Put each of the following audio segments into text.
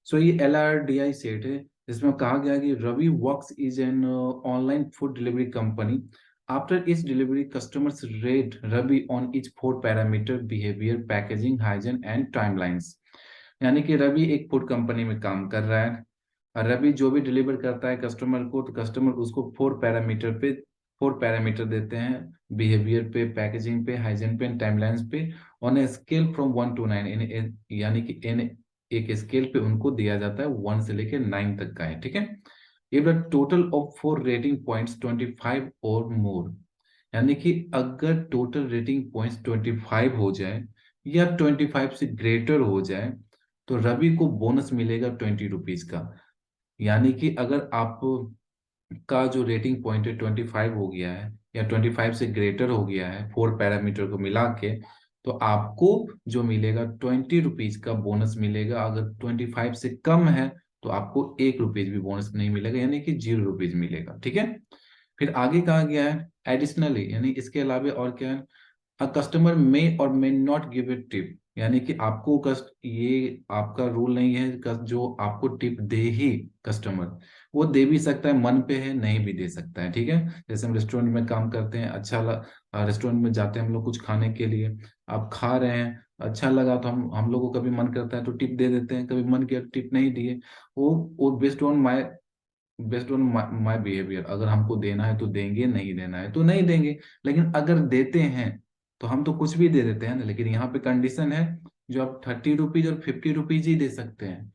सो ये LRDI set है जिसमें कहा गया कि Ravi works is an online food delivery company. After its delivery customers rate Ravi on each four parameter behaviour packaging hygiene and timelines. यानी कि रवि एक फूड कंपनी में काम कर रहा है और रवि जो भी डिलीवर करता है कस्टमर को, तो कस्टमर उसको फोर पैरामीटर देते हैं, बिहेवियर पे, पैकेजिंग पे, हाइजीन पे, टाइमलाइंस पे, on a scale from 1 to 9। यानी कि इन एक स्केल पे उनको दिया जाता है 1 से लेकर 9 तक का है, ठीक है। If the total of four rating points 25 और मोर, यानी कि अगर टोटल रेटिंग पॉइंट्स 25 हो जाए या 25 से ग्रेटर हो जाए तो रवि को बोनस मिलेगा 20 रुपीज का। यानी कि अगर आप का जो रेटिंग पॉइंट है 25 हो गया है या 25 से ग्रेटर हो गया है फोर पैरामीटर को मिला के, तो आपको जो मिलेगा 20 रुपीज का बोनस मिलेगा। अगर 25 से कम है तो आपको 1 रुपीज भी बोनस नहीं मिलेगा, यानी कि 0 रुपीज मिलेगा, ठीक है। फिर आगे कहा गया है एडिशनली, यानी इसके अलावा और क्या है, अ कस्टमर मे और may not give a tip. यानी कि आपको ये आपका रूल नहीं है, जो आपको टिप दे ही कस्टमर, वो दे भी सकता है, मन पे है नहीं भी दे सकता है, ठीक है। जैसे हम रेस्टोरेंट में काम करते हैं, रेस्टोरेंट में जाते हैं हम लोग कुछ खाने के लिए, आप खा रहे हैं, अच्छा लगा तो हम लोग को कभी मन करता है तो टिप दे देते हैं, कभी मन किया टिप नहीं दिए। वो बेस्ड ऑन माई बिहेवियर, अगर हमको देना है तो देंगे, नहीं देना है तो नहीं देंगे। लेकिन अगर देते हैं तो हम तो कुछ भी दे देते हैं ना, लेकिन यहाँ पे कंडीशन है, जो आप 30 रुपीज और 50 रुपीज ही दे सकते हैं।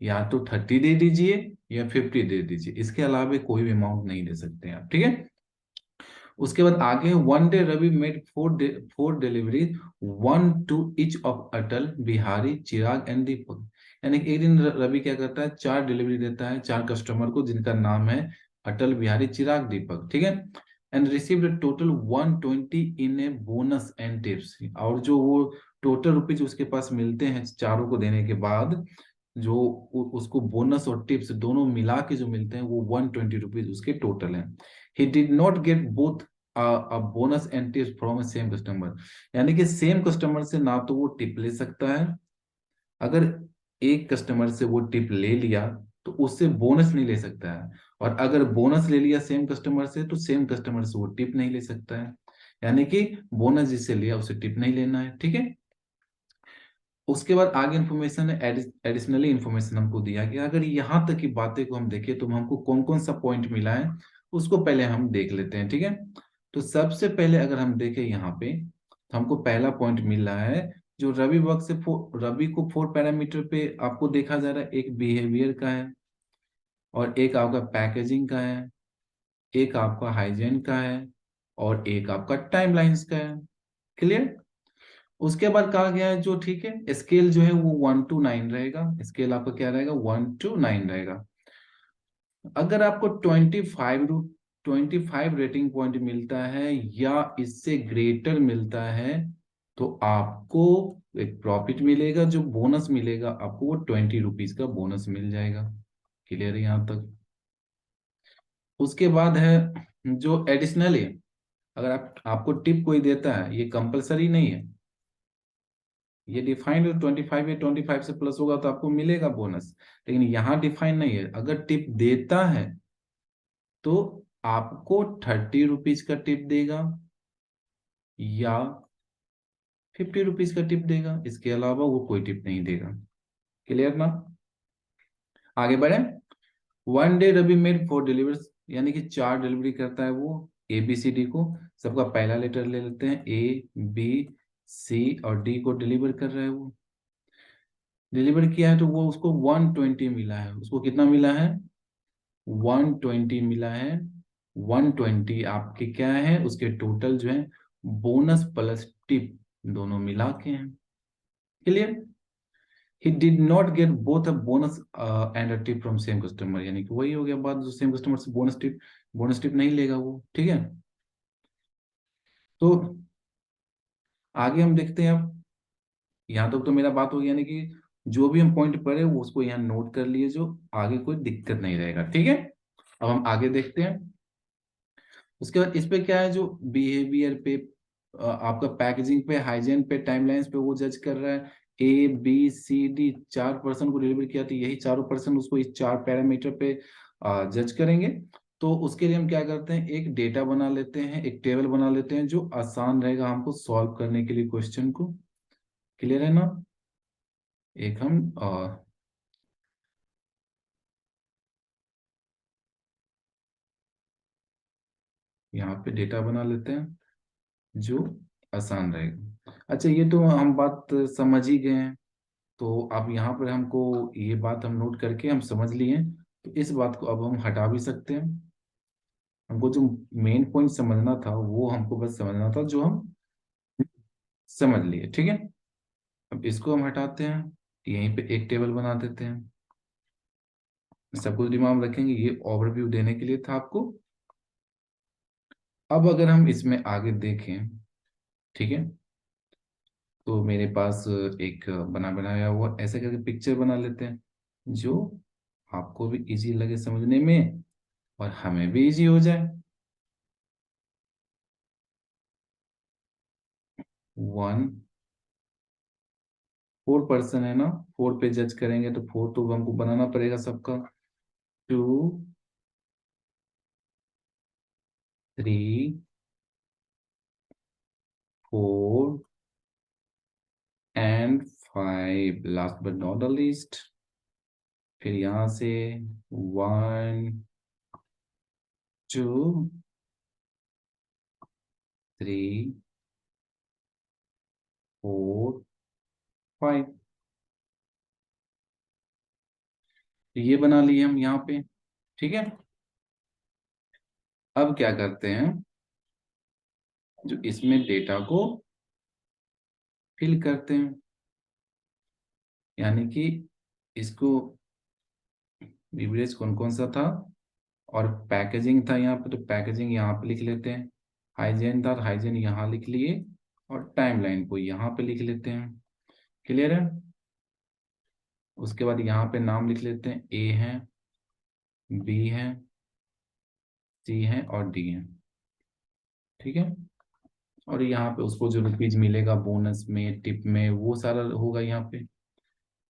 या तो 30 दे दीजिए या 50 दे दीजिए, इसके अलावा कोई भी अमाउंट नहीं दे सकते हैं आप, ठीक है। उसके बाद आगे, one day Ravi made four delivery, one to each of Atal, Bihari, Chirag and Deepak. यानी कि एक दिन रवि क्या करता है, 4 डिलीवरी देता है 4 कस्टमर को जिनका नाम है अटल, बिहारी, चिराग, दीपक, ठीक है। And received total 120 in a bonus and tips. और जो वो टोटल रुपीज उसके पास मिलते हैं चारों को देने के बाद, जो उसको बोनस और टिप्स दोनों मिला के जो मिलते हैं वो 120 रुपीज उसके टोटल हैं। He did not get both bonus and tips from same customer. यानी कि सेम कस्टमर से ना तो वो टिप ले सकता है, अगर एक कस्टमर से वो टिप ले लिया तो उससे बोनस नहीं ले सकता है, और अगर बोनस ले लिया सेम कस्टमर से तो सेम कस्टमर से वो टिप नहीं ले सकता है। यानी कि बोनस जिससे लिया उसे टिप नहीं लेना है, ठीक है। उसके बाद आगे इन्फॉर्मेशन है, एडिशनली इन्फॉर्मेशन हमको दिया गया। अगर यहाँ तक की बातें को हम देखें तो हमको कौन कौन सा पॉइंट मिला है उसको पहले हम देख लेते हैं, ठीक है। तो सबसे पहले अगर हम देखें यहाँ पे, तो हमको पहला पॉइंट मिल रहा है, जो रवि वर्क से रवि को फोर पैरामीटर पे आपको देखा जा रहा है, एक बिहेवियर का है, और एक आपका पैकेजिंग का है, एक आपका हाइजीन का है, और एक आपका टाइमलाइंस का है। क्लियर। उसके बाद कहा गया है जो, ठीक है, स्केल जो है वो 1 to 9 रहेगा। स्केल आपका क्या रहेगा, 1 to 9 रहेगा। अगर आपको 25 रेटिंग पॉइंट मिलता है या इससे ग्रेटर मिलता है तो आपको एक प्रॉफिट मिलेगा, जो बोनस मिलेगा आपको वो 20 रुपीज का बोनस मिल जाएगा। क्लियर है यहाँ तक। उसके बाद है जो एडिशनली, अगर आपको टिप कोई देता है, ये कंपलसरी नहीं है, ये डिफाइंड 25 या 25 से प्लस होगा तो आपको मिलेगा बोनस, लेकिन यहाँ डिफाइन नहीं है। अगर टिप देता है तो आपको 30 रुपीज का टिप देगा या 50 रुपीज का टिप देगा, इसके अलावा वो कोई टिप नहीं देगा। क्लियर ना। आगे बढ़े। One day Ravi made four delivers, यानी कि 4 डिलीवरी करता है वो ABCD को। सबका पहला लेटर ले लेते हैं, A B C और D को डिलीवर कर रहा है वो। डिलीवर किया है तो वो उसको 120 मिला है। उसको कितना मिला है, 120 मिला है। 120 आपके क्या है, उसके टोटल जो है बोनस प्लस टिप दोनों मिला के हैं। Clear. He did not get both a bonus and a tip from same customer, यानी कि वही हो गया बात, जो सेम कस्टमर से बोनस टिप नहीं लेगा वो, ठीक है। तो आगे हम देखते हैं। अब यहाँ तक तो मेरा बात हो गया, यानी कि जो भी हम पॉइंट पढ़े वो उसको यहाँ नोट कर लिए, जो आगे कोई दिक्कत नहीं रहेगा, ठीक है। अब हम आगे देखते हैं। उसके बाद इस पे क्या है, जो बिहेवियर पे, आपका पैकेजिंग पे, हाइजीन पे, टाइमलाइंस पे वो जज कर रहा है। ABCD 4 पर्सन को डिलीवर किया, तो यही चारों पर्सन उसको इस 4 पैरामीटर पे जज करेंगे। तो उसके लिए हम क्या करते हैं, एक डेटा बना लेते हैं, एक टेबल बना लेते हैं जो आसान रहेगा हमको सॉल्व करने के लिए क्वेश्चन को। क्लियर है ना? एक हम यहाँ पे डेटा बना लेते हैं जो आसान रहेगा। अच्छा, ये तो हम बात समझ ही गए हैं। तो अब यहाँ पर हमको ये बात हम नोट करके हम समझ लिए, तो इस बात को अब हम हटा भी सकते हैं। हमको जो मेन पॉइंट समझना था वो हमको बस समझना था, जो हम समझ लिए। ठीक है, अब इसको हम हटाते हैं, यहीं पे एक टेबल बना देते हैं। सब कुछ दिमाग में रखेंगे, ये ओवरव्यू देने के लिए था आपको। अब अगर हम इसमें आगे देखें, ठीक है, तो मेरे पास एक बना बनाया हुआ ऐसे करके पिक्चर बना लेते हैं, जो आपको भी इजी लगे समझने में और हमें भी इजी हो जाए। 4 पर्सन है ना, 4 पे जज करेंगे, तो 4 तो हमको बनाना पड़ेगा सबका। 2, 3, 4 and 5, last but not the least. फिर यहां से 1, 2, 3, 4, 5। तो ये बना लिए हम यहाँ पे। ठीक है, अब क्या करते हैं, जो इसमें डेटा को फिल करते हैं, यानी कि इसको बिवरेज कौन कौन सा था और पैकेजिंग था यहाँ पे, तो पैकेजिंग यहाँ पे लिख लेते हैं। हाइजीन था, हाइजीन यहाँ लिख लिए, और टाइमलाइन को यहाँ पे लिख लेते हैं। क्लियर है? उसके बाद यहाँ पे नाम लिख लेते हैं, ए है, बी है, सी है और डी है। ठीक है, और यहाँ पे उसको जो रुपीज मिलेगा बोनस में, टिप में, वो सारा होगा यहाँ पे।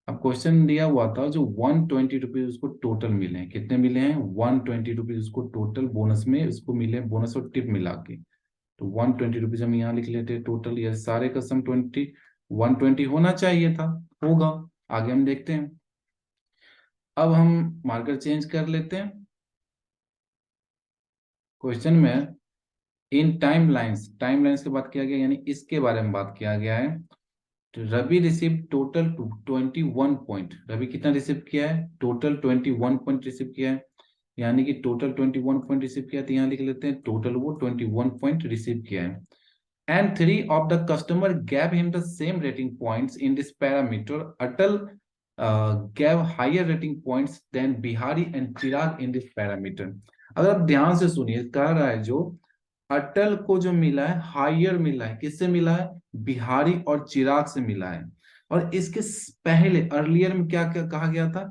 अब क्वेश्चन दिया हुआ था, जो 120 रुपीज उसको टोटल मिले हैं, कितने मिले हैं? 120 रुपीज उसको टोटल बोनस में उसको मिले, बोनस और टिप मिला के। तो 120 रुपीज हम यहाँ लिख लेते हैं टोटल, ये सारे का सम 120 होना चाहिए था, होगा। आगे हम देखते हैं। अब हम मार्कर चेंज कर लेते हैं। क्वेश्चन में इन टाइम लाइंस की बात किया गया, यानी इसके बारे में बात किया गया है। तो Ravi receive total 21 point. Ravi कितना रिसीव किया है? टोटल 21 पॉइंट रिसीव किया है, यानी कि टोटल 21 पॉइंट रिसीव किया, तो यहाँ लिख लेते हैं टोटल वो 21 पॉइंट रिसीव किया है। And three of the customer gave him the same rating points in this parameter. Atal gave higher rating points than Bihari and Chirag in this parameter. अगर आप ध्यान से सुनिए, कह रहा है जो अटल को जो मिला है हायर मिला है, किससे मिला है? बिहारी और चिराग से मिला है। और इसके पहले अर्लियर में क्या क्या कहा गया था?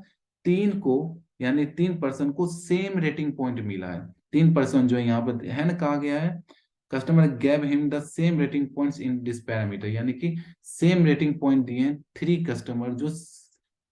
3 को, यानी 3 पर्सन को सेम रेटिंग पॉइंट मिला है। 3 पर्सन जो है यहाँ पर है ना, कहा गया है customer gave him the same rating points in this parameter, यानी कि सेम रेटिंग पॉइंट दिए हैं 3 कस्टमर जो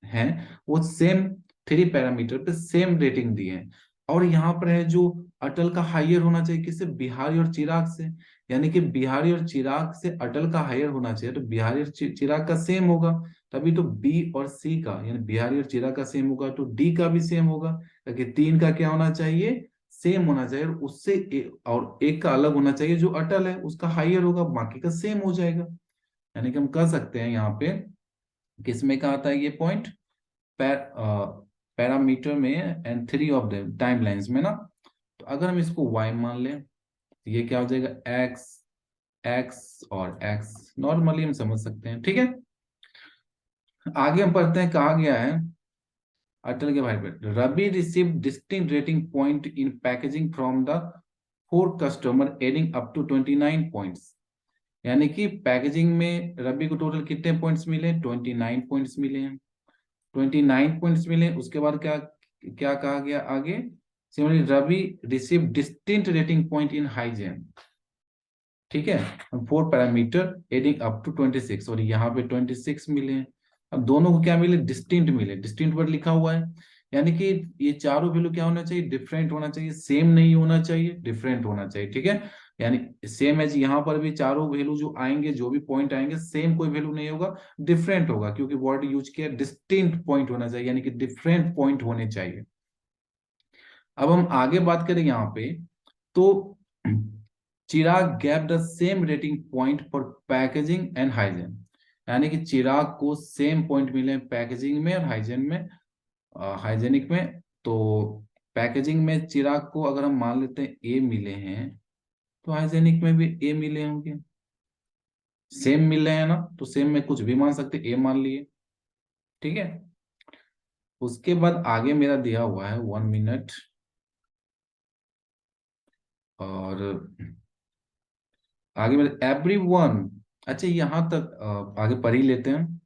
हैं, वो सेम 3 पैरामीटर पे सेम रेटिंग दिए हैं। और यहाँ पर है जो अटल का हायर होना चाहिए, किससे? बिहारी और चिराग से, यानी कि बिहारी और चिराग से अटल का हायर होना चाहिए, तो बिहारी और चिराग का सेम होगा, तभी तो बी और सी का, यानी बिहारी और चिराग का सेम होगा, तो डी का भी सेम होगा, ताकि 3 का क्या होना चाहिए? सेम होना चाहिए, और उससे और एक का अलग होना चाहिए, जो अटल है उसका हायर होगा, बाकी का सेम हो जाएगा। यानी कि हम कह सकते हैं यहाँ पे किसमें का आता है ये पॉइंट? पैरामीटर में एंड 3 ऑफ द टाइमलाइंस में ना। तो अगर हम इसको y मान लें, तो ये क्या हो जाएगा? x, x और x, नॉर्मली हम समझ सकते हैं। ठीक है, आगे हम पढ़ते हैं, कहा गया है अटल के भाई पे Ravi receive distinct rating point in packaging from the 4 customer adding up to 29 points. यानी कि पैकेजिंग में रवि को टोटल कितने पॉइंट्स मिले? 29 पॉइंट्स मिले हैं। 29 पॉइंट्स मिले, उसके बाद क्या क्या कहा गया आगे? Similarly Ravi receive distinct rating point in hygiene. ठीक है, 4 पैरामीटर एडिंग अप टू 26, और यहाँ पे 26 मिले हैं। अब दोनों को क्या मिले, डिस्टिंक्ट मिले, डिस्टिंक्ट वर्ड लिखा हुआ है, यानी कि ये चारों वैल्यू क्या होना चाहिए, डिफरेंट होना चाहिए, सेम नहीं होना चाहिए, डिफरेंट होना चाहिए। ठीक है, यानी सेम एज यहाँ पर भी चारों वैल्यू जो आएंगे, जो भी पॉइंट आएंगे, सेम कोई वैल्यू नहीं होगा, डिफरेंट होगा, क्योंकि वर्ड यूज किया डिस्टिंक्ट पॉइंट होना चाहिए, यानी कि डिफरेंट पॉइंट होने चाहिए। अब हम आगे बात करें यहाँ पे, तो Chirag gave the same rating point for packaging and hygiene, यानी कि चिराग को सेम पॉइंट मिले पैकेजिंग में और हाइजीन में, हाइजेनिक में। तो पैकेजिंग में चिराग को अगर हम मान लेते हैं ए मिले हैं, तो हाइजेनिक में भी ए मिले होंगे, सेम मिल रहे हैं ना, तो सेम में कुछ भी मान सकते, ए मान लिए। ठीक है, उसके बाद आगे मेरा दिया हुआ है 1 मिनट, और आगे मेरे एवरी वन, अच्छा यहाँ तक आगे पढ़ ही लेते हैं।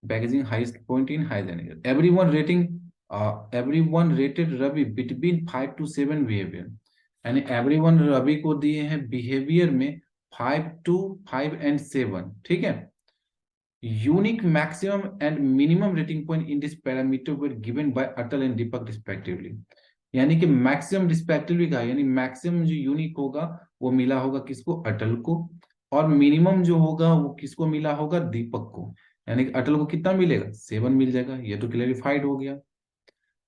Packaging highest point in hygienic, everyone rated Ravi between 5 to 7 behaviour, यानी एवरीवन रवि को दिए हैं बिहेवियर में 5 to 5 and 7। ठीक है, unique maximum and minimum rating point in this parameter were given by Atal and Deepak respectively, यानी कि मैक्सिमम रिस्पेक्टिवली का, यानी मैक्सिमम जो यूनिक होगा वो मिला होगा किसको, अटल को, और मिनिमम जो होगा वो किसको मिला होगा, दीपक को। यानी कि अटल को कितना मिलेगा, 7 मिल जाएगा, ये तो क्लेरिफाइड हो गया,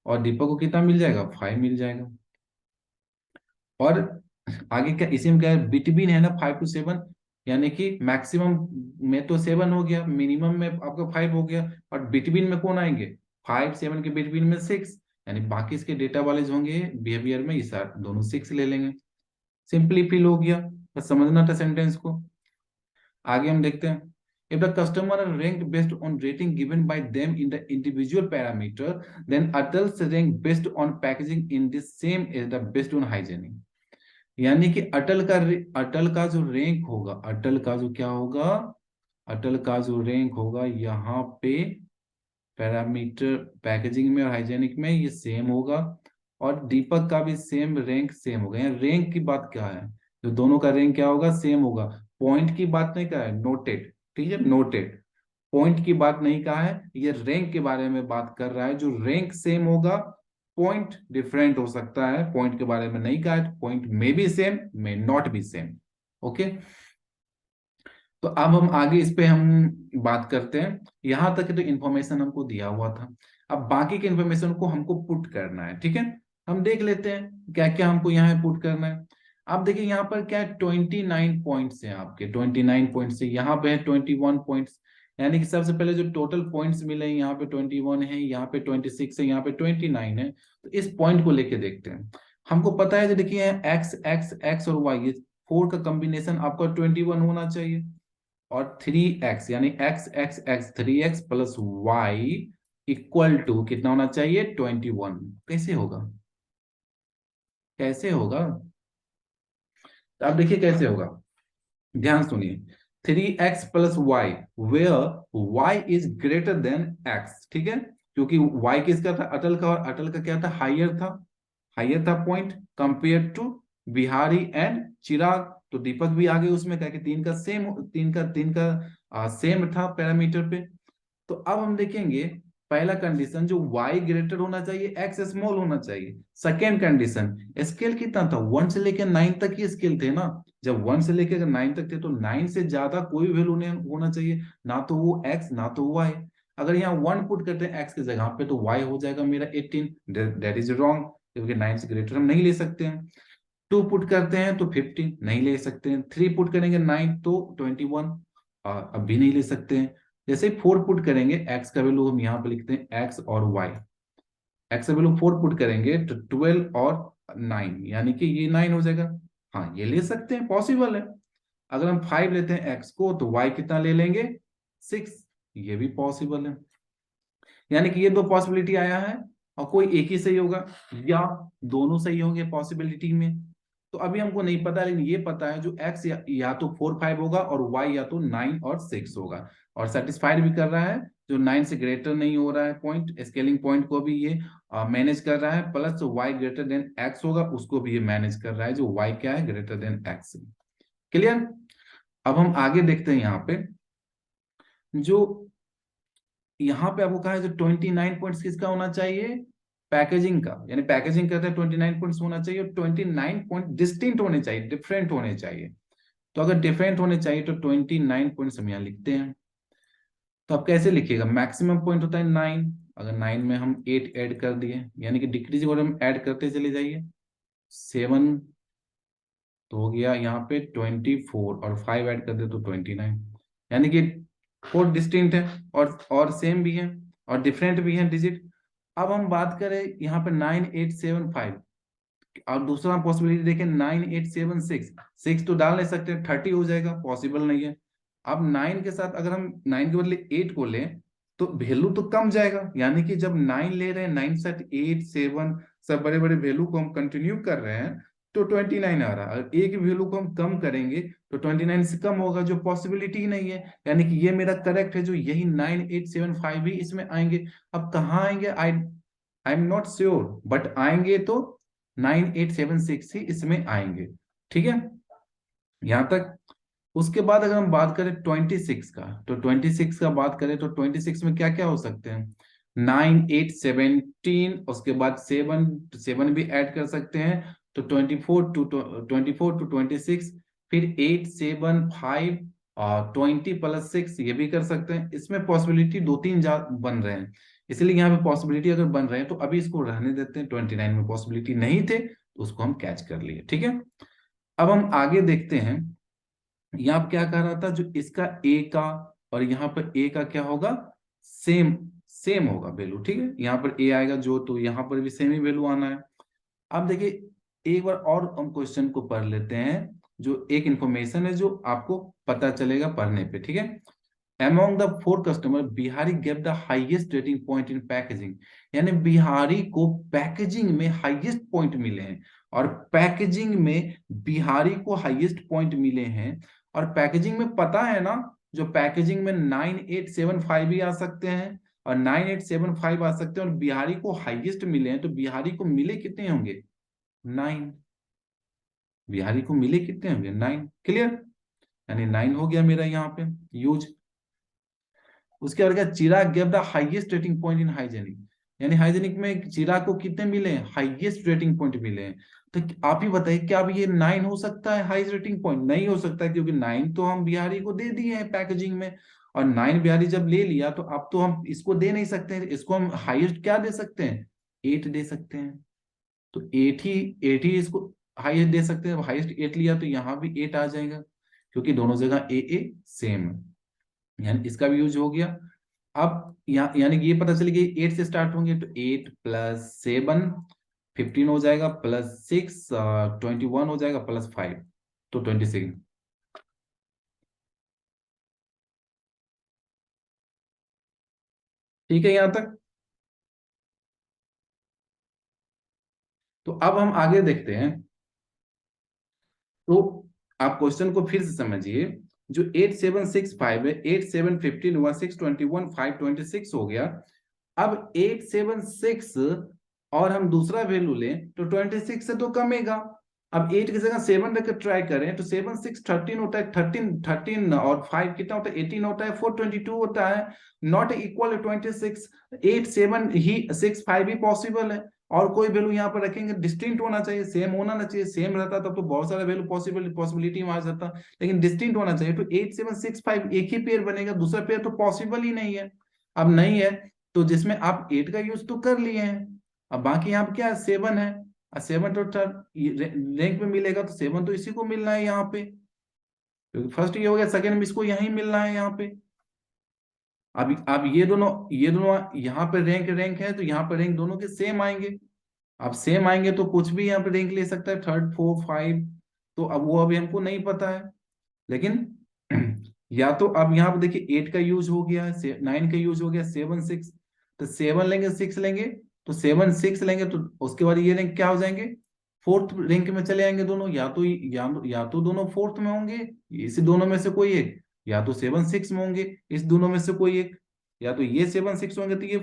और दीपक को कितना मिल जाएगा, 5 मिल जाएगा। और आगे क्या, इसी में क्या है, बिटवीन है ना 5 to 7, यानी कि मैक्सिमम में तो 7 हो गया, मिनिमम में आपका 5 हो गया, और बिटवीन में कौन आएंगे, 5 7 के बिटवीन में 6, यानी बाकी इसके डेटा वाले जो होंगे बिहेवियर में, इस दोनों 6 ले लेंगे। सिंपली फिल हो गया, बस समझना था सेंटेंस को। आगे हम देखते हैं, if the customer are ranked based on rating given by them in the individual parameter, then adults rank based on packaging in the same as the based on hygiene, यानी कि अटल का जो रैंक होगा, अटल का जो क्या होगा, अटल का जो रैंक होगा यहाँ पे पैरामीटर पैकेजिंग में और हाइजेनिक में ये सेम होगा, और दीपक का भी सेम रैंक सेम होगा। यहाँ रैंक की बात क्या है, जो दोनों का रैंक क्या होगा, सेम होगा। पॉइंट की बात नहीं कहा है, नोटेड, ठीक है, नोटेड, पॉइंट की बात नहीं कहा है, ये रैंक के बारे में बात कर रहा है। जो रैंक सेम होगा, पॉइंट डिफरेंट हो सकता है, पॉइंट के बारे में नहीं कहा है, point may be same, may not be same. Okay, तो अब हम आगे इस पे हम बात करते हैं। यहां तक तो इन्फॉर्मेशन हमको दिया हुआ था, अब बाकी के इन्फॉर्मेशन को हमको पुट करना है। ठीक है, हम देख लेते हैं क्या क्या हमको यहाँ पुट करना है। आप देखिए यहाँ पर क्या है, 29 पॉइंट्स हैं आपके, 29 पॉइंट्स है, यहाँ पे है 21 पॉइंट्स, यानी कि सबसे पहले जो टोटल पॉइंट्स मिले हैं, यहाँ पे 21 है, यहाँ पे 26 है, यहाँ पे 29 है। तो इस पॉइंट को लेके देखते हैं। हमको पता है, जो देखिए एक्स एक्स एक्स और वाई, ये 4 का कॉम्बिनेशन आपका 21 होना चाहिए, और 3x, यानी x x x 3x plus y equal to कितना होना चाहिए, 21। कैसे होगा, कैसे होगा, तो आप देखिए कैसे होगा, ध्यान सुनिए। 3x plus y where y is greater than x, ठीक है, क्योंकि y किसका था, अटल का, और अटल का क्या था, हाइयर था point compare to Bihari and Chirag. तो दीपक भी आगे उसमें क्या कि तीन का सेम था पैरामीटर पे। तो अब हम देखेंगे, पहला कंडीशन जो y ग्रेटर होना चाहिए, x स्मॉल होना चाहिए। सेकेंड कंडीशन, स्केल कितना था, 1 से लेकर 9 तक ही स्केल थे ना, जब 1 से लेकर 9 तक थे तो 9 से ज्यादा कोई वैल्यू नहीं होना चाहिए, ना तो वो x ना तो y। अगर यहाँ 1 पुट करते हैं x की जगह पे, तो y हो जाएगा मेरा 18, दैट इज रॉन्ग, क्योंकि 9 से ग्रेटर हम नहीं ले सकते हैं। 2 पुट करते हैं तो 15 नहीं ले सकते हैं, 3 पुट करेंगे 9 तो 21 अब भी नहीं ले सकते हैं। जैसे 4 पुट करेंगे, x का वैल्यू हम यहाँ पे लिखते हैं x और y, x का वैल्यू 4 पुट करेंगे तो 12 और 9, यानी कि ये 9 हो जाएगा। हाँ, ये ले सकते हैं, पॉसिबल है। अगर हम 5 लेते हैं x को, तो y कितना ले लेंगे, 6, ये भी पॉसिबल है। यानी कि ये दो पॉसिबिलिटी आया है, और कोई एक ही सही होगा या दोनों सही होंगे पॉसिबिलिटी में। तो अभी हमको नहीं पता, लेकिन ये पता है जो x या तो 4 5 होगा, और y या तो 9 और 6 होगा, और सेटिस्फाइड भी कर रहा है। जो 9 से ग्रेटर नहीं हो रहा है पॉइंट, स्केलिंग पॉइंट को भी ये मैनेज कर रहा है, प्लस जो y ग्रेटर देन x होगा उसको भी ये मैनेज कर रहा है, जो y क्या है, ग्रेटर देन x। क्लियर। अब हम आगे देखते हैं यहाँ पे, जो यहाँ पे आपको कहा है जो 29 पॉइंट्स किसका होना चाहिए, पैकेजिंग का, यानी पैकेजिंग करते हैं 29 पॉइंट्स होना चाहिए, और 29 पॉइंट डिस्टिंक्ट होने चाहिए, डिफरेंट होने चाहिए। तो अगर डिफरेंट होने चाहिए तो 29 पॉइंट्स हम यहाँ लिखते हैं। तो आप कैसे लिखिएगा, मैक्सिमम पॉइंट होता है 9, अगर 9 में हम 8 ऐड कर दिए, यानी कि डिक्रीजिंग ऑर्डर में ऐड करते चले जाइए। 7 तो हो गया यहाँ पे 24, और 5 ऐड कर दे तो 29, यानी कि 4 डिस्टिंक्ट है और सेम भी है और डिफरेंट भी है डिजिट। अब हम बात करें यहाँ पे 9875, और दूसरा पॉसिबिलिटी देखें 9876, 6 तो डाल नहीं सकते, 30 हो जाएगा, पॉसिबल नहीं है। अब 9 के साथ अगर हम 9 के बदले 8 को लें तो वैल्यू तो कम जाएगा, यानी कि जब 9 ले रहे हैं, 9 साथ 8 7 सब बड़े बड़े वैल्यू को हम कंटिन्यू कर रहे हैं तो 29 आ रहा है। अगर एक वैल्यू को हम कम करेंगे तो 29 से कम होगा, जो पॉसिबिलिटी ही नहीं है, यानी कि ये मेरा करेक्ट है, जो यही 9875 भी इसमें आएंगे। अब कहाँ आएंगे, I am not sure, but आएंगे तो 9876 ही इसमें आएंगे। ठीक है, यहां तक। उसके बाद अगर हम बात करें 26 का, तो 26 का बात करें तो 26 में क्या क्या हो सकते हैं, 9817, उसके बाद 7 7 भी ऐड कर सकते हैं, तो 24 टू 26, फिर 8 7 5 और 20 + 6 ये भी कर सकते हैं। इसमें पॉसिबिलिटी 2 3 बन रहे हैं, इसलिए यहाँ पे पॉसिबिलिटी अगर बन रहे हैं तो अभी इसको रहने देते हैं। 29 में पॉसिबिलिटी नहीं थे तो उसको हम कैच कर लिए। ठीक है, अब हम आगे देखते हैं, यहाँ पे क्या कह रहा था, जो इसका ए का और यहाँ पर ए का क्या होगा, सेम सेम होगा वैल्यू। ठीक है, यहाँ पर ए आएगा जो, तो यहाँ पर भी सेम ही वैल्यू आना है। अब देखिए एक बार और हम क्वेश्चन को पढ़ लेते हैं, जो एक इंफॉर्मेशन है जो आपको पता चलेगा पढ़ने पे। ठीक है, among the 4 customer Bihari gave the highest rating point in packaging, यानी बिहारी को पैकेजिंग में हाईएस्ट पॉइंट मिले हैं, और पैकेजिंग में बिहारी को हाईएस्ट पॉइंट मिले हैं। और पैकेजिंग में पता है ना, जो पैकेजिंग में 9875 भी आ सकते हैं और 9875 आ सकते हैं, और बिहारी को हाईएस्ट मिले हैं, तो बिहारी को मिले कितने होंगे, 9। बिहारी को मिले कितने होंगे, 9। क्लियर, यानी 9 हो गया मेरा यहाँ पे यूज। उसके बाद क्या, Chirag gave the highest rating point in hygienic, यानी हाइजेनिक में चिराग को कितने मिले हैं, हाईएस्ट रेटिंग पॉइंट मिले हैं। तो आप ही बताइए, क्या अब ये 9 हो सकता है हाईएस्ट रेटिंग पॉइंट, नहीं हो सकता है, क्योंकि 9 तो हम बिहारी को दे दिए हैं पैकेजिंग में, और 9 बिहारी जब ले लिया तो अब तो हम इसको दे नहीं सकते हैं, इसको हम हाईएस्ट क्या दे सकते हैं, 8 दे सकते हैं। तो 8 ही इसको हाईएस्ट दे सकते हैं, हाईएस्ट 8 लिया तो यहाँ भी 8 आ जाएगा, क्योंकि दोनों जगह ए सेम है, यानी इसका भी यूज हो गया। अब यानी कि ये पता चल गया 8 से स्टार्ट होंगे, तो 8 + 7 15 हो जाएगा, +6 21 हो जाएगा, +5 तो 26। ठीक है यहां तक। तो अब हम आगे देखते हैं, तो आप क्वेश्चन को फिर से समझिए, जो 8765 है, 8715 हुआ, 621 526 हो गया। अब 876 और हम दूसरा वैल्यू लें तो 26 से तो कमेगा। अब 8 की जगह 7 रखकर ट्राई करें तो 7 6 13 होता है, 13 और 5 कितना होता है, 18 होता है, 4 22 होता है, not equal 26। 8 7 he 6 5 he possible है, और कोई वैल्यू यहाँ पर रखेंगे डिस्टिंक्ट होना चाहिए, सेम होना ना चाहिए, सेम रहता तब तो बहुत सारा वैल्यू पॉसिबिलिटी में आ जाता, लेकिन डिस्टिंक्ट होना चाहिए। तो 8 7 6 5 एक ही पेयर बनेगा, दूसरा पेयर तो पॉसिबल ही नहीं है। अब नहीं है तो जिसमें आप 8 का यूज तो कर लिए हैं, अब बाकी यहाँ पे क्या है, 7 है, और 7 तो रैंक में मिलेगा, तो 7 तो इसी को मिलना है यहाँ पे, क्योंकि फर्स्ट ये हो गया, सेकंड में इसको यही मिलना है यहाँ पे। अब ये दोनों यहाँ पे रैंक रैंक है, तो यहाँ पे रैंक दोनों के सेम आएंगे। अब सेम आएंगे तो कुछ भी यहाँ पे रैंक ले सकता है, 3rd 4th 5, तो अब वो अभी हमको नहीं पता है, लेकिन या तो अब यहाँ पे देखिए 8 का यूज हो गया, 9 का यूज हो गया, 7 6, तो 7 लेंगे 6 लेंगे, तो 7 6 लेंगे, तो उसके बाद ये रैंक क्या हो जाएंगे, 4th रैंक में चले आएंगे दोनों, या तो दोनों 4th में होंगे, इसी दोनों में से कोई एक, या तो 7 6 में होंगे, इस दोनों में से कोई एक, या तो ये 7 6 होंगे तो ये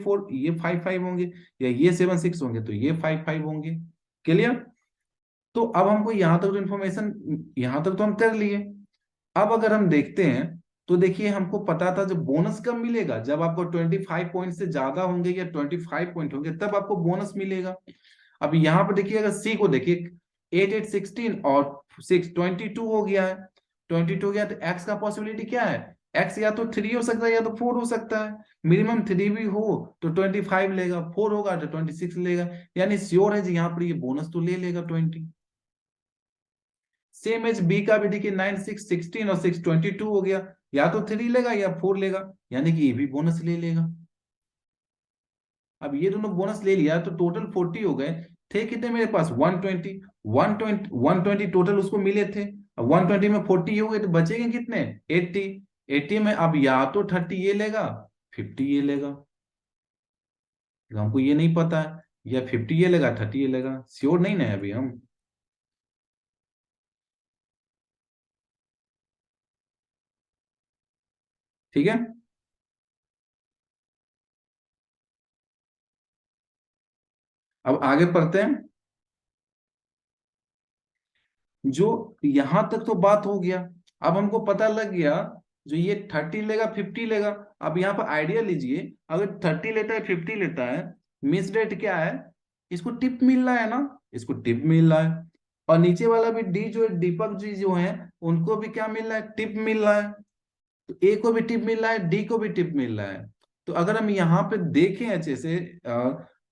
5 5 होंगे, या ये 7 6 होंगे तो ये 5 5 होंगे। क्लियर। तो अब हमको यहाँ तक तो इन्फॉर्मेशन यहाँ तक तो हम कर लिए। अब अगर हम देखते हैं तो देखिए हमको पता था जब बोनस कब मिलेगा, जब आपको 25 पॉइंट से ज्यादा होंगे या 25 पॉइंट होंगे तब आपको बोनस मिलेगा। अब यहाँ पर देखिए, अगर सी को देखिए, 8 8 16 और 6 22 हो गया है। 22 हो गया तो एक्स का पॉसिबिलिटी क्या है, एक्स या तो 3 हो सकता है या तो 4 हो सकता है। मिनिमम 3 भी हो तो 25 लेगा, 4 होगा तो 26 लेगा, यानी श्योर है जी यहाँ पर ये बोनस तो ले लेगा 20। सेम एज बी का भी देखिए, 9 6 16 और 6 22 हो गया, या तो 3 लेगा या 4 लेगा, यानी कि ये भी बोनस ले लेगा। अब ये दोनों बोनस ले लिया तो टोटल 40 हो गए। थे कितने मेरे पास, 120। 120 टोटल उसको मिले थे। अब 120 में 40 हो गए तो बचेंगे कितने, 80। 80 में अब या तो 30 ये लेगा, 50 ये लेगा। तो हमको ये नहीं पता है, या 50 ये लेगा 30 ये लेगा, श्योर नहीं ना है अभी हम। ठीक है, अब आगे पढ़ते हैं। जो यहां तक तो बात हो गया। अब हमको पता लग गया जो ये 30 लेगा 50 लेगा। अब यहाँ पर आइडिया लीजिए, अगर 30 लेता है 50 लेता है, मिस रेट क्या है, इसको टिप मिल रहा है ना, इसको टिप मिल रहा है। और नीचे वाला भी डी जो है, दीपक जी जो है, उनको भी क्या मिल रहा है, टिप मिल रहा है। तो ए को भी टिप मिल रहा है, डी को भी टिप मिल रहा है। तो अगर हम यहाँ पे देखें अच्छे से,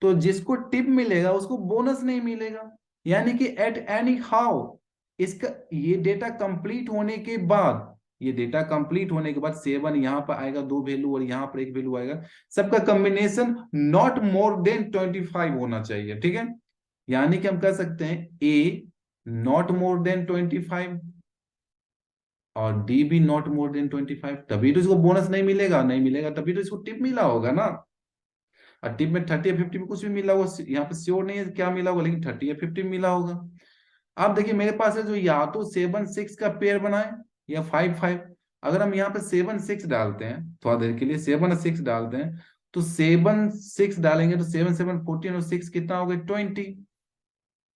तो जिसको टिप मिलेगा उसको बोनस नहीं मिलेगा। यानी कि एट एनी हाउ, इसका ये डेटा कंप्लीट होने के बाद, ये डेटा कंप्लीट होने के बाद 7 यहाँ पर आएगा, 2 वैल्यू और यहाँ पर एक वैल्यू आएगा, सबका कॉम्बिनेशन नॉट मोर देन 25 होना चाहिए। ठीक है, यानी कि हम कह सकते हैं ए नॉट मोर देन 25 और डी भी नॉट मोर देन 25, तभी तो इसको बोनस नहीं मिलेगा, नहीं मिलेगा तभी तो इसको टिप मिला होगा ना। और टिप में 30 या 50 में कुछ भी मिला होगा, यहाँ पे श्योर नहीं है क्या मिला होगा, लेकिन 30 या 50 मिला होगा। अब देखिए मेरे पास है जो या तो 7 6 का पेयर बनाए या 5 5। अगर हम यहाँ पे 7 6 डालते हैं, थोड़ा देर के लिए 7 6 डालते हैं, तो 7 6 डालेंगे तो 7 7 14 और 6 कितना हो गए,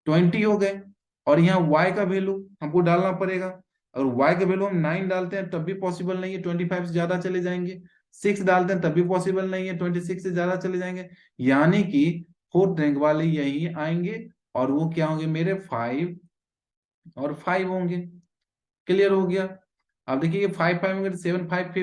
20 हो गए। और यहाँ y का वैल्यू हमको डालना पड़ेगा। अगर y का वैल्यू हम 9 डालते हैं तब भी पॉसिबल नहीं है, 25 से ज्यादा चले जाएंगे। 6 डालते हैं तब भी पॉसिबल नहीं है, 26 से ज्यादा चले जाएंगे। यानी कि फोर्थ रैंक वाले यही आएंगे, और वो क्या होंगे मेरे, 5 और 5 होंगे। क्लियर हो गया। अब देखिए ये 5 5 हो गए तो 7 5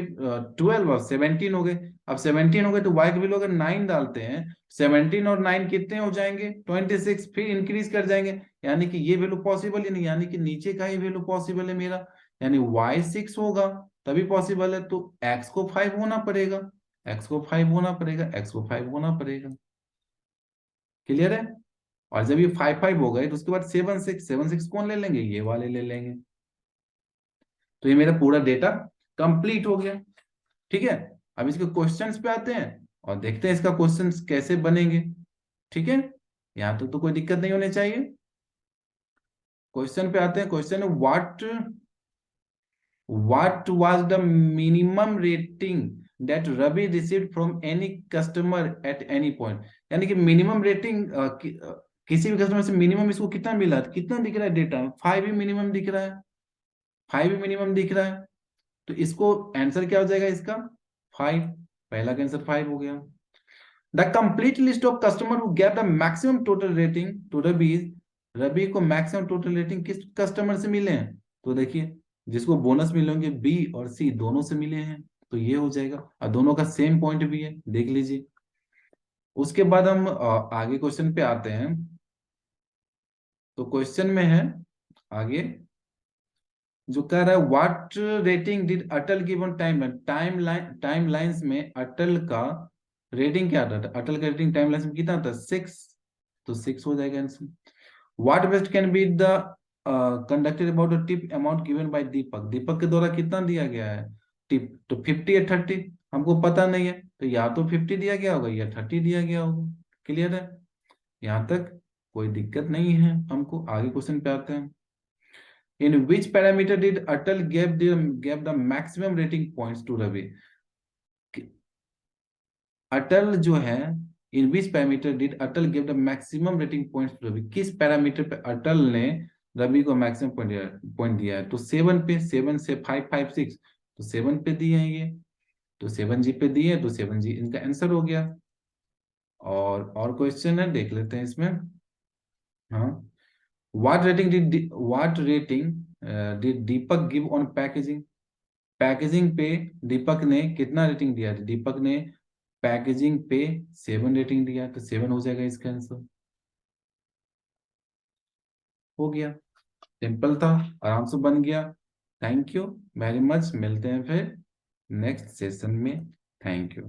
12 और 17 हो गए। अब 17 हो गए तो वाई के वैल्यू अगर 9 डालते हैं, 17 और 9 कितने हो जाएंगे, 26, फिर इंक्रीज कर जाएंगे। यानी कि ये वैल्यू पॉसिबल ही नहीं, यानी कि नीचे का ही वैल्यू पॉसिबल है मेरा, यानी y 6 होगा तभी पॉसिबल है। तो x को 5 होना पड़ेगा, x को 5 होना पड़ेगा, x को 5 होना पड़ेगा। क्लियर है। और जब ये 5 5 हो गए तो उसके बाद 7 6 कौन ले लेंगे, ये वाले ले लेंगे। तो ये मेरा पूरा डेटा कंप्लीट हो गया। ठीक है, अब इसके क्वेश्चंस पे आते हैं और देखते हैं इसका क्वेश्चंस कैसे बनेंगे। ठीक है, यहाँ तो कोई दिक्कत नहीं होनी चाहिए। क्वेश्चन पे आते हैं। Question, what was the minimum rating that Ravi received from any customer at any point. यानी कि मिनिमम रेटिंग किसी भी कस्टमर से मिनिमम इसको कितना मिला, कितना दिख रहा है डेटा, 5 ही मिनिमम दिख रहा है, 5 ही मिनिमम दिख रहा है। तो इसको आंसर क्या हो जाएगा इसका, 5। पहला का आंसर 5 हो गया। The complete list of customer who gave the maximum total rating to Ravi, Ravi को मैक्सिमम टोटल रेटिंग किस कस्टमर से मिले हैं, तो देखिए जिसको बोनस मिले होंगे बी और सी दोनों से मिले हैं, तो ये हो जाएगा। और दोनों का सेम पॉइंट भी है, देख लीजिए। उसके बाद हम आगे क्वेश्चन पे आते हैं। तो क्वेश्चन में है आगे जो कह रहा है, what rating did Atal give on time lines में अटल का रेटिंग क्या था, अटल का रेटिंग टाइम लाइंस में कितना था, 6। तो 6 हो जाएगा answer. What best can be the conducted about the tip amount given by Deepak, Deepak के द्वारा कितना दिया गया है टिप, तो 50 या 30 हमको पता नहीं है, तो या तो 50 दिया गया होगा या 30 दिया गया होगा। क्लियर है, यहाँ तक कोई दिक्कत नहीं है। हमको आगे क्वेश्चन पे आते हैं। In which parameter did Atal gave the maximum rating points to Ravi? Atal जो है, in which parameter did Atal give the maximum rating points to Ravi, किस पैरामीटर पे अटल ने रवि को मैक्सिमम पॉइंट दिया है, तो 7 पे, 7 से 5 5 6, तो 7 पे दिए हैं ये, तो 7G पे दिए, तो 7G इनका आंसर हो गया। और क्वेश्चन है, देख लेते हैं इसमें। हाँ, what rating did Deepak give on packaging? Packaging पे दीपक ने कितना रेटिंग दिया था? दीपक ने पैकेजिंग पे 7 रेटिंग दिया, तो 7 हो जाएगा इसका आंसर। हो गया, सिंपल था, आराम से बन गया। थैंक यू वेरी मच, मिलते हैं फिर नेक्स्ट सेशन में। Thank you.